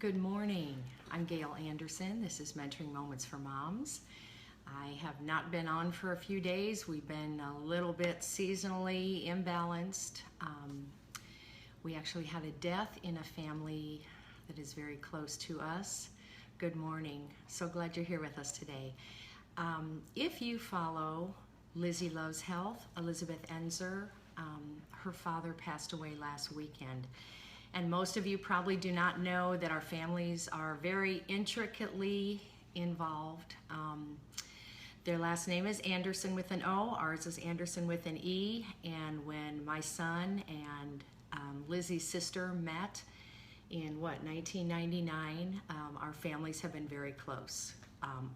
Good morning. I'm Garry Anderson. This is Mentoring Moments for Moms. I have not been on for a few days. We've been a little bit seasonally imbalanced. We actually had a death in a family that is very close to us. Good morning. So glad you're here with us today. If you follow Lizzie Loves Health, Elizabeth Enzer, her father passed away last weekend. And most of you probably do not know that our families are very intricately involved. Their last name is Anderson with an O, ours is Anderson with an E, and when my son and Lizzie's sister met in 1999, our families have been very close.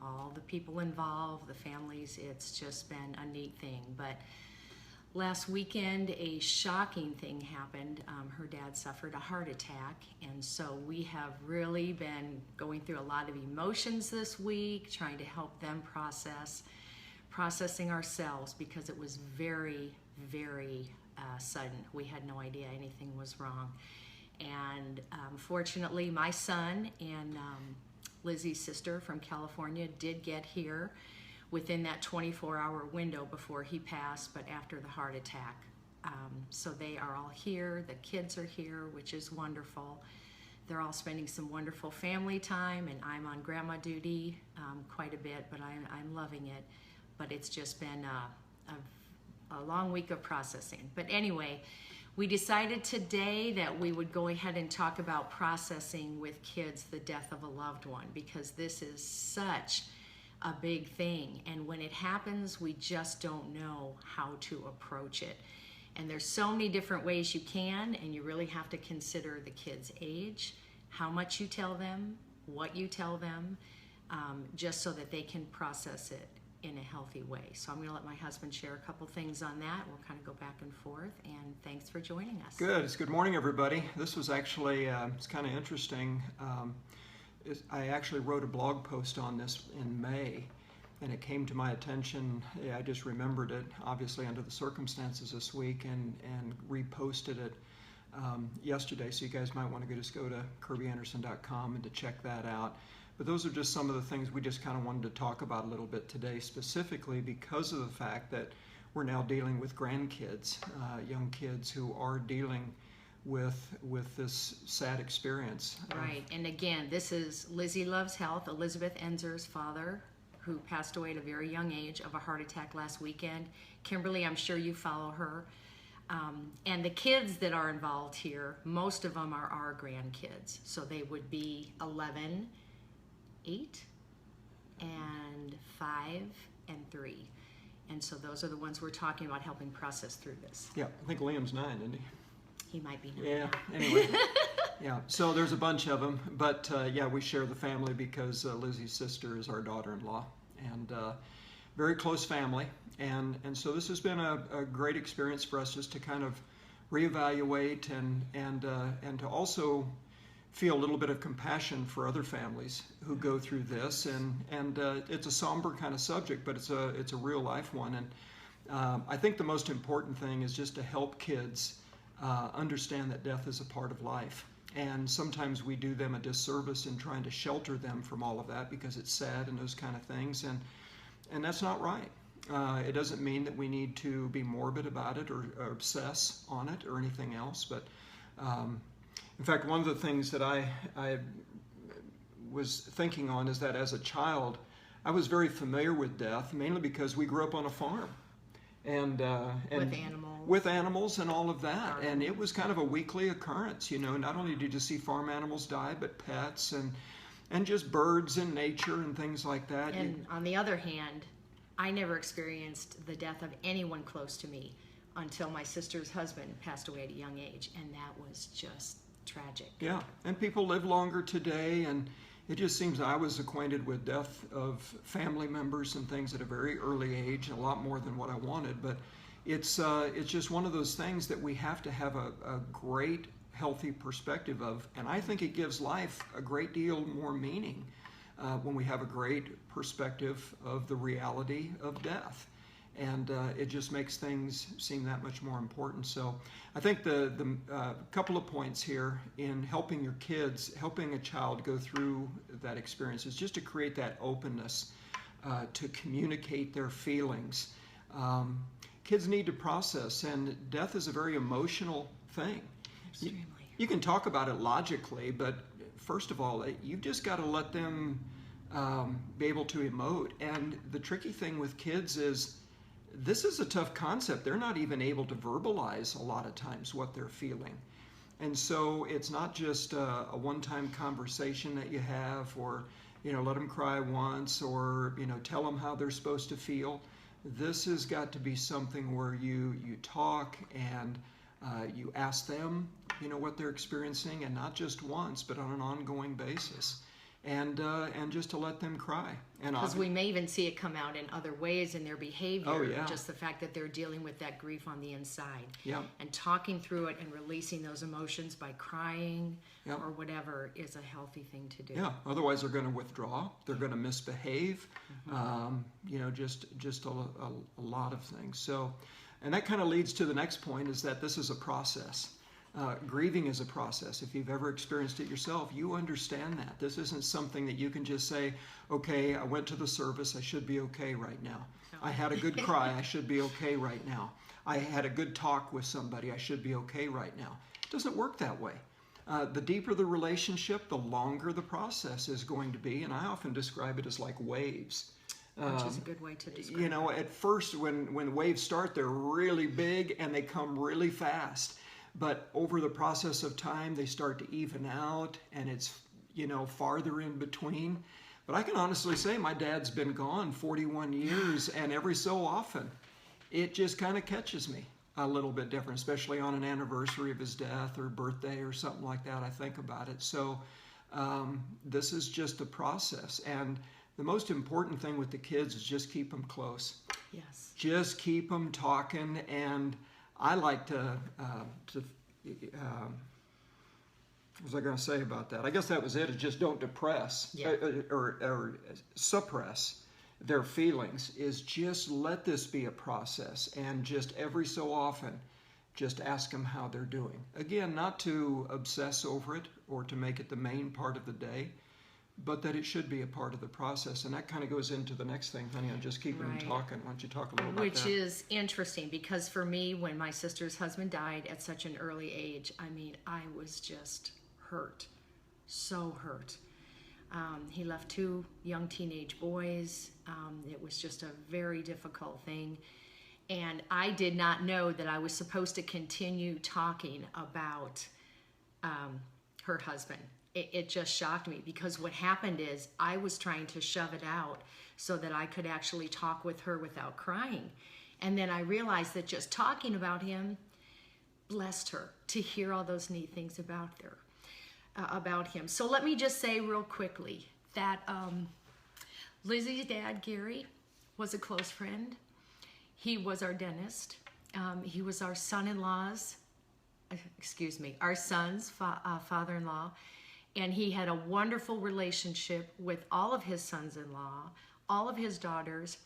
All the people involved, the families, it's just been a neat thing. But last weekend, a shocking thing happened. Her dad suffered a heart attack, and so we have really been going through a lot of emotions this week, trying to help them processing ourselves, because it was very, very sudden. We had no idea anything was wrong. And fortunately, my son and Lizzie's sister from California did get here within that 24-hour window before he passed, but after the heart attack. So they are all here, the kids are here, which is wonderful. They're all spending some wonderful family time, and I'm on grandma duty quite a bit, but I'm loving it. But it's just been a long week of processing. But anyway, we decided today that we would go ahead and talk about processing with kids the death of a loved one, because this is such a big thing, and when it happens, we just don't know how to approach it. And there's so many different ways you can, and you really have to consider the kid's age, how much you tell them, what you tell them, just so that they can process it in a healthy way. So I'm going to let my husband share a couple things on that. We'll kind of go back and forth, and thanks for joining us. Good morning, everybody. This was actually, it's kind of interesting. I actually wrote a blog post on this in May, and it came to my attention. I just remembered it, obviously under the circumstances this week, and reposted it yesterday. So you guys might want to just go to KirbyAnderson.com and to check that out. But those are just some of the things we just kind of wanted to talk about a little bit today, specifically because of the fact that we're now dealing with grandkids, young kids who are dealing with this sad experience. Right, and again, this is Lizzie Loves Health, Elizabeth Enzer's father, who passed away at a very young age of a heart attack last weekend. Kimberly, I'm sure you follow her. And the kids that are involved here, most of them are our grandkids. So they would be 11, 8, and 5, and 3. And so those are the ones we're talking about helping process through this. Yeah, I think Liam's 9, isn't he? He might be. Yeah, anyway. Yeah, so there's a bunch of them, but yeah, we share the family because Lizzie's sister is our daughter-in-law, and very close family, and so this has been a great experience for us, just to kind of reevaluate and to also feel a little bit of compassion for other families who go through this, and it's a somber kind of subject, but it's a real life one, and I think the most important thing is just to help kids understand that death is a part of life. And sometimes we do them a disservice in trying to shelter them from all of that because it's sad and those kind of things, and that's not right. It doesn't mean that we need to be morbid about it or obsess on it or anything else, but in fact, one of the things that I was thinking on is that as a child, I was very familiar with death, mainly because we grew up on a farm. And with animals and all of that, and it was kind of a weekly occurrence. You know, not only did you see farm animals die, but pets and just birds in nature and things like that. And on the other hand, I never experienced the death of anyone close to me until my sister's husband passed away at a young age, and that was just tragic. Yeah, and people live longer today, and it just seems I was acquainted with death of family members and things at a very early age, a lot more than what I wanted. But it's just one of those things that we have to have a great, healthy perspective of. And I think it gives life a great deal more meaning when we have a great perspective of the reality of death. And it just makes things seem that much more important. So I think the couple of points here in helping your kids, helping a child go through that experience is just to create that openness to communicate their feelings. Kids need to process, and death is a very emotional thing. Extremely. You can talk about it logically, but first of all, you've just got to let them be able to emote. And the tricky thing with kids is this is a tough concept. They're not even able to verbalize a lot of times what they're feeling. And so it's not just a one-time conversation that you have, or let them cry once, or tell them how they're supposed to feel. This has got to be something where you talk and you ask them what they're experiencing, and not just once, but on an ongoing basis. And just to let them cry. Because we may even see it come out in other ways in their behavior. Oh, yeah. Just the fact that they're dealing with that grief on the inside. Yeah. And talking through it and releasing those emotions by crying Yeah. or whatever is a healthy thing to do. Yeah. Otherwise, they're going to withdraw. They're going to misbehave. Just a lot of things. So, and that kind of leads to the next point, is that this is a process. Grieving is a process. If you've ever experienced it yourself, you understand that. This isn't something that you can just say, okay, I went to the service, I should be okay right now. No. I had a good cry, I should be okay right now. I had a good talk with somebody, I should be okay right now. It doesn't work that way. The deeper the relationship, the longer the process is going to be, and I often describe it as like waves. Which is a good way to describe it. At first when waves start, they're really big and they come really fast. But over the process of time, they start to even out, and it's, farther in between. But I can honestly say my dad's been gone 41 years, and every so often, it just kind of catches me a little bit different, especially on an anniversary of his death or birthday or something like that. I think about it. So this is just a process. And the most important thing with the kids is just keep them close. Yes. Just keep them talking. And I like to what was I going to say about that? I guess that was it. Is just don't depress or suppress their feelings. Is just let this be a process, and just every so often, just ask them how they're doing. Again, not to obsess over it or to make it the main part of the day, but that it should be a part of the process. And that kind of goes into the next thing, honey, on just keeping them talking. Why don't you talk a little about that? Which is interesting, because for me, when my sister's husband died at such an early age, I was just hurt, so hurt. He left 2 young teenage boys. It was just a very difficult thing. And I did not know that I was supposed to continue talking about her husband. It just shocked me, because what happened is I was trying to shove it out so that I could actually talk with her without crying. And then I realized that just talking about him blessed her to hear all those neat things about him. So let me just say real quickly that Lizzie's dad, Gary, was a close friend. He was our dentist. He was our son's father-in-law. And he had a wonderful relationship with all of his sons-in-law, all of his daughters,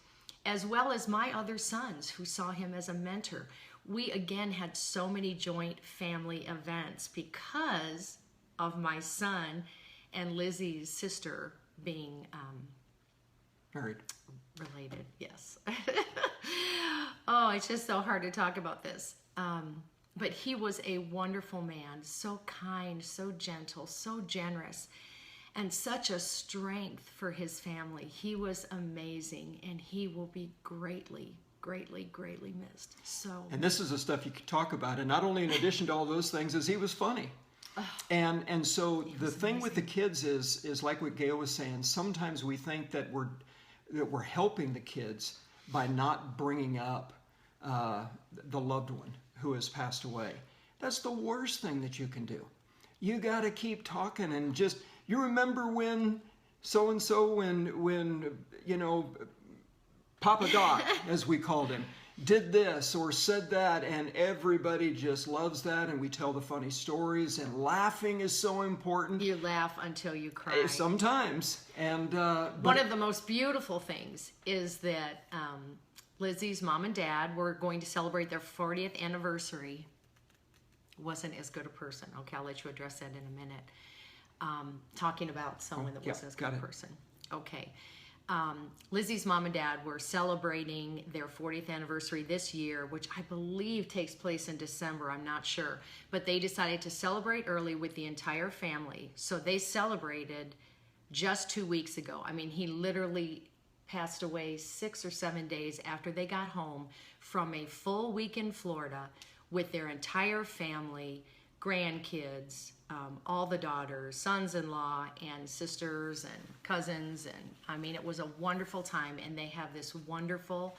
as well as my other sons who saw him as a mentor. We, again, had so many joint family events because of my son and Lizzie's sister being married. Related, yes. Oh, it's just so hard to talk about this. But he was a wonderful man, so kind, so gentle, so generous, and such a strength for his family. He was amazing, and he will be greatly, greatly, greatly missed. And this is the stuff you could talk about. And not only in addition to all those things, is he was funny. And so the thing with the kids is like what Gail was saying. Sometimes we think that we're helping the kids by not bringing up the loved one who has passed away. That's the worst thing that you can do. You got to keep talking, and just, you remember when so-and-so, when Papa Doc, as we called him, did this or said that, and everybody just loves that, and we tell the funny stories, and laughing is so important. You laugh until you cry. Sometimes. And one of the most beautiful things is that Lizzie's mom and dad were going to celebrate their 40th anniversary. Wasn't as good a person. Okay, I'll let you address that in a minute. Talking about someone that wasn't as good a person. Okay. Lizzie's mom and dad were celebrating their 40th anniversary this year, which I believe takes place in December. I'm not sure. But they decided to celebrate early with the entire family. So they celebrated just 2 weeks ago. I mean, he literally passed away 6 or 7 days after they got home from a full week in Florida with their entire family, grandkids, all the daughters, sons-in-law, and sisters and cousins. And I mean, it was a wonderful time, and they have this wonderful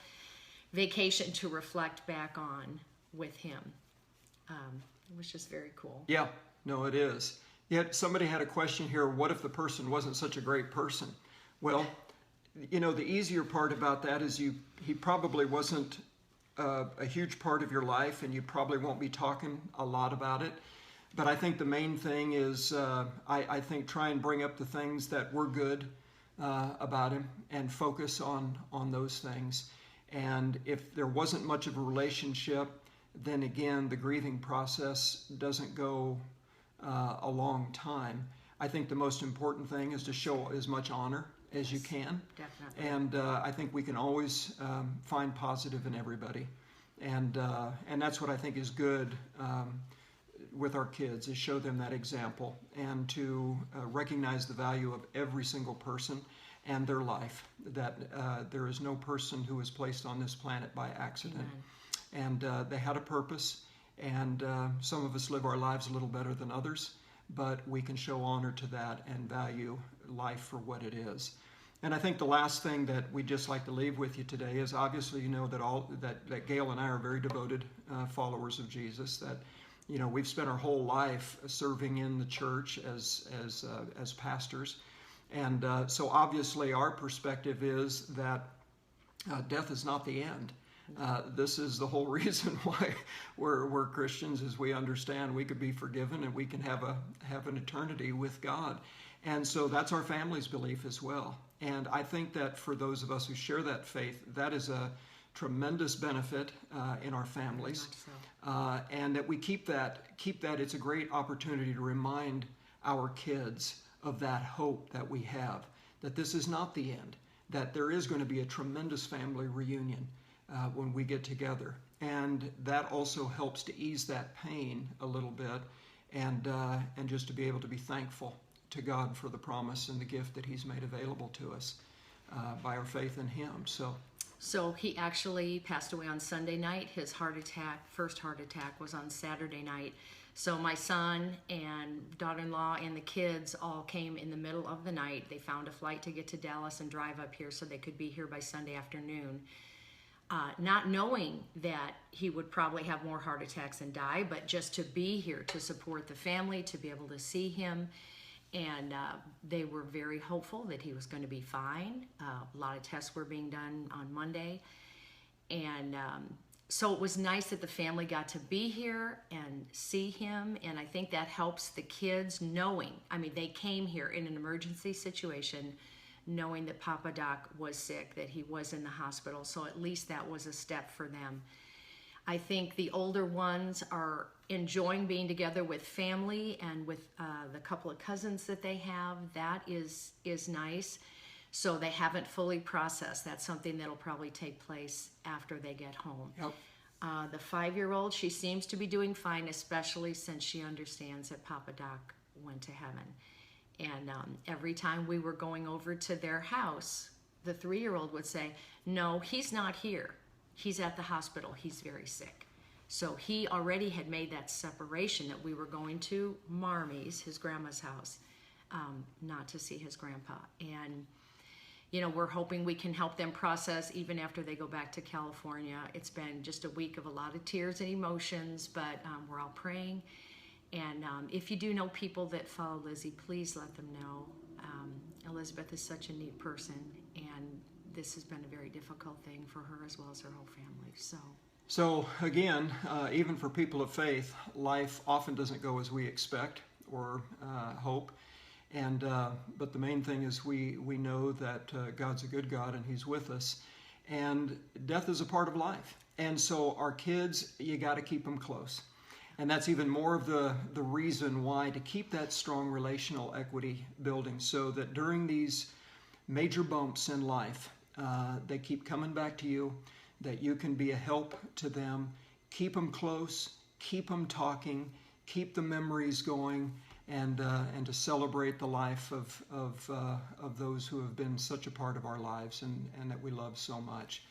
vacation to reflect back on with him. It was just very cool. Yeah, no, it is. Yet somebody had a question here, what if the person wasn't such a great person? Well, you know, the easier part about that is he probably wasn't a huge part of your life, and you probably won't be talking a lot about it. But I think the main thing is I think try and bring up the things that were good about him and focus on those things. And if there wasn't much of a relationship, then again, the grieving process doesn't go a long time. I think the most important thing is to show as much honor as you can. Definitely. And I think we can always find positive in everybody. And that's what I think is good with our kids, is show them that example and to recognize the value of every single person and their life, that there is no person who is placed on this planet by accident. Amen. And they had a purpose, and some of us live our lives a little better than others, but we can show honor to that and value life for what it is. And I think the last thing that we'd just like to leave with you today is, obviously, you know that Gail and I are very devoted followers of Jesus, that you know, we've spent our whole life serving in the church as pastors. And so obviously our perspective is that death is not the end. This is the whole reason why we're Christians, is we understand we could be forgiven and we can have an eternity with God. And so that's our family's belief as well. And I think that for those of us who share that faith, that is a tremendous benefit in our families. And that we keep that. It's a great opportunity to remind our kids of that hope that we have, that this is not the end, that there is going to be a tremendous family reunion when we get together. And that also helps to ease that pain a little bit, and just to be able to be thankful to God for the promise and the gift that He's made available to us by our faith in Him. So he actually passed away on Sunday night. His first heart attack was on Saturday night. So my son and daughter-in-law and the kids all came in the middle of the night. They found a flight to get to Dallas and drive up here so they could be here by Sunday afternoon. Not knowing that he would probably have more heart attacks and die, but just to be here to support the family, to be able to see him. And they were very hopeful that he was going to be fine. A lot of tests were being done on Monday. And so it was nice that the family got to be here and see him. And I think that helps the kids knowing. I mean, they came here in an emergency situation knowing that Papa Doc was sick, that he was in the hospital. So at least that was a step for them. I think the older ones are enjoying being together with family and with the couple of cousins that they have. That is nice. So they haven't fully processed. That's something that'll probably take place after they get home. Yep. The 5-year-old, she seems to be doing fine, especially since she understands that Papa Doc went to heaven. And every time we were going over to their house, the 3-year-old would say, "No, he's not here. He's at the hospital. He's very sick." So he already had made that separation that we were going to Marmy's, his grandma's house, not to see his grandpa. And, you know, we're hoping we can help them process even after they go back to California. It's been just a week of a lot of tears and emotions, but we're all praying. And if you do know people that follow Lizzie, please let them know. Elizabeth is such a neat person, and this has been a very difficult thing for her as well as her whole family. So again, even for people of faith, life often doesn't go as we expect or hope. And but the main thing is we know that God's a good God and He's with us. and death is a part of life. And so our kids, you got to keep them close. And that's even more of the reason why to keep that strong relational equity building, so that during these major bumps in life, they keep coming back to you, that you can be a help to them. Keep them close, keep them talking, keep the memories going, and to celebrate the life of those who have been such a part of our lives and that we love so much.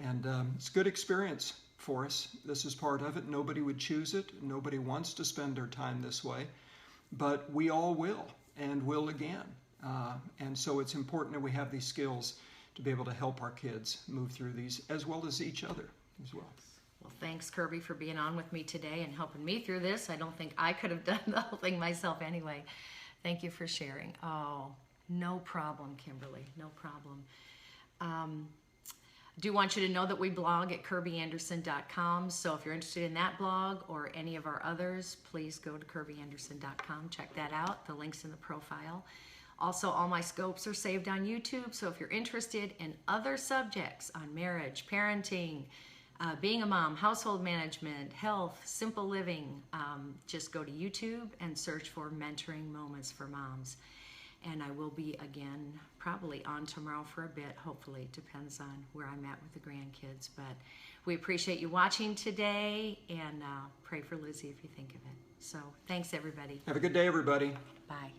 And it's a good experience for us. This is part of it. Nobody would choose it. Nobody wants to spend their time this way, but we all will and will again. And so it's important that we have these skills to be able to help our kids move through these, as well as each other as well. Well, thanks, Kirby, for being on with me today and helping me through this. I don't think I could have done the whole thing myself anyway. Thank you for sharing. Oh, no problem, Kimberly, no problem. Do want you to know that we blog at KirbyAnderson.com. So if you're interested in that blog or any of our others, please go to KirbyAnderson.com. Check that out. The link's in the profile. Also, all my scopes are saved on YouTube. So if you're interested in other subjects on marriage, parenting, being a mom, household management, health, simple living, just go to YouTube and search for Mentoring Moments for Moms. And I will be again probably on tomorrow for a bit. Hopefully, it depends on where I'm at with the grandkids. But we appreciate you watching today, and pray for Lizzie if you think of it. So thanks, everybody. Have a good day, everybody. Bye.